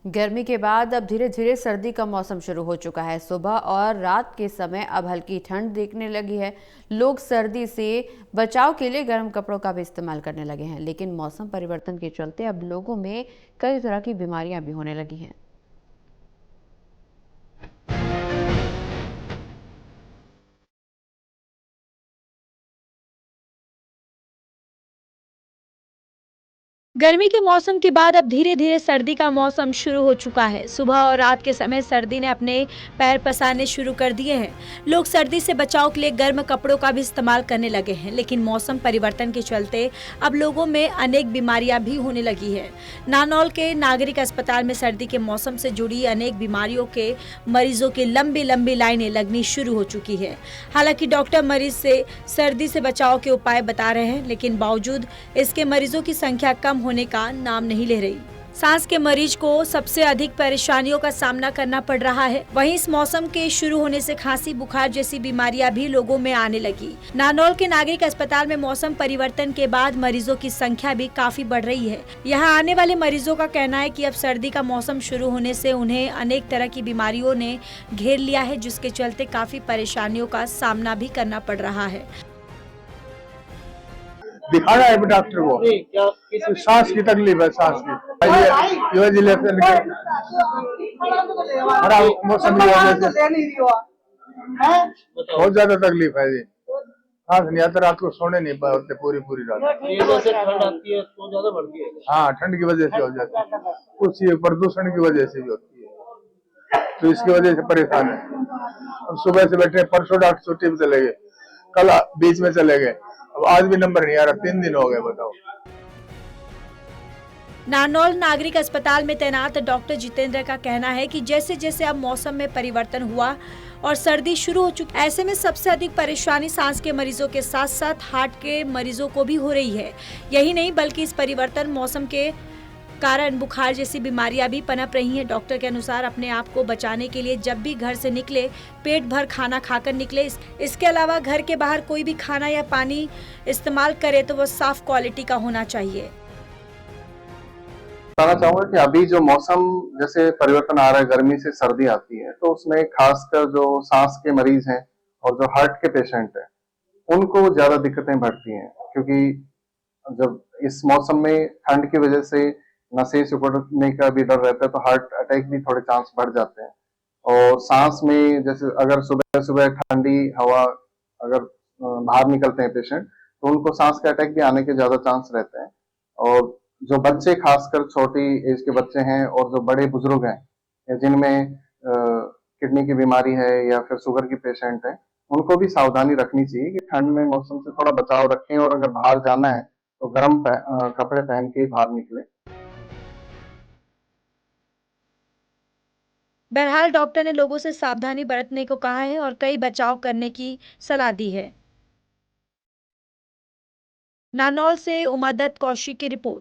गर्मी के बाद अब धीरे धीरे सर्दी का मौसम शुरू हो चुका है। सुबह और रात के समय अब हल्की ठंड दिखने लगी है। लोग सर्दी से बचाव के लिए गर्म कपड़ों का भी इस्तेमाल करने लगे हैं, लेकिन मौसम परिवर्तन के चलते अब लोगों में कई तरह की बीमारियां भी होने लगी हैं। गर्मी के मौसम के बाद अब धीरे धीरे सर्दी का मौसम शुरू हो चुका है। सुबह और रात के समय सर्दी ने अपने पैर पसारने शुरू कर दिए हैं। लोग सर्दी से बचाव के लिए गर्म कपड़ों का भी इस्तेमाल करने लगे हैं, लेकिन मौसम परिवर्तन के चलते अब लोगों में अनेक बीमारियां भी होने लगी है। नानौल के नागरिक अस्पताल में सर्दी के मौसम से जुड़ी अनेक बीमारियों के मरीजों की लंबी लंबी लाइनें लगनी शुरू हो चुकी है। हालांकि डॉक्टर मरीज से सर्दी से बचाव के उपाय बता रहे हैं, लेकिन बावजूद इसके मरीजों की संख्या कम होने का नाम नहीं ले रही। सांस के मरीज को सबसे अधिक परेशानियों का सामना करना पड़ रहा है। वहीं इस मौसम के शुरू होने से खांसी, बुखार जैसी बीमारियां भी लोगों में आने लगी। नानौल के नागरिक अस्पताल में मौसम परिवर्तन के बाद मरीजों की संख्या भी काफी बढ़ रही है। यहां आने वाले मरीजों का कहना है कि अब सर्दी का मौसम शुरू होने से उन्हें अनेक तरह की बीमारियों ने घेर लिया है, जिसके चलते काफी परेशानियों का सामना भी करना पड़ रहा है। दिखाना है डॉक्टर को। सांस की तकलीफ है, सांस की वजह से खराब मौसम की वजह से बहुत ज्यादा तकलीफ है जी। सांस नहीं आता, रात को सोने नहीं पाते पूरी पूरी रात। जैसे ठंड आती है तो ज्यादा बढ़ती है। हाँ, ठंड की वजह से हो जाती है, कुछ ये प्रदूषण की वजह से भी होती है, तो इसकी वजह से परेशान है। अब सुबह से बैठे, परसों डॉक्टर छुट्टी में चले गए, कल बीच में चले गए, अब आज भी नंबर नहीं आ रहा, 3 दिन हो गए, बताओ। नानौल नागरिक अस्पताल में तैनात डॉक्टर जितेंद्र का कहना है कि जैसे जैसे अब मौसम में परिवर्तन हुआ और सर्दी शुरू हो चुकी, ऐसे में सबसे अधिक परेशानी सांस के मरीजों के साथ साथ हार्ट के मरीजों को भी हो रही है। यही नहीं बल्कि इस परिवर्तन मौसम के कारण बुखार जैसी बीमारियां भी पनप रही हैं। डॉक्टर के अनुसार अपने आप को बचाने के लिए जब भी घर से निकले, पेट भर खाना खाकर निकले। इसके अलावा घर के बाहर कोई भी खाना या पानी इस्तेमाल करे तो वो साफ क्वालिटी का होना चाहिए। बताना चाहूंगा कि अभी जो मौसम जैसे परिवर्तन आ रहा है, गर्मी से सर्दी आती है, तो उसमें खासकर जो सांस के मरीज हैं और जो हार्ट के पेशेंट हैं, उनको ज्यादा दिक्कतें बढ़ती हैं, क्योंकि जब इस मौसम में ठंड की वजह से नसें सिकुड़ने का भी डर रहता है, तो हार्ट अटैक भी थोड़े चांस बढ़ जाते हैं। और सांस में जैसे अगर सुबह सुबह ठंडी हवा अगर बाहर निकलते हैं पेशेंट, तो उनको सांस के अटैक भी आने के ज्यादा चांस रहते हैं। और जो बच्चे, खासकर छोटी एज के बच्चे हैं और जो बड़े बुजुर्ग हैं, जिनमें किडनी की बीमारी है या फिर शुगर की पेशेंट है, उनको भी सावधानी रखनी चाहिए कि ठंड में मौसम से थोड़ा बचाव रखें, और अगर बाहर जाना है तो गर्म कपड़े पहन के बाहर निकले। बहरहाल डॉक्टर ने लोगों से सावधानी बरतने को कहा है और कई बचाव करने की सलाह दी है। नानौल से उमादत्त कौशिक की रिपोर्ट।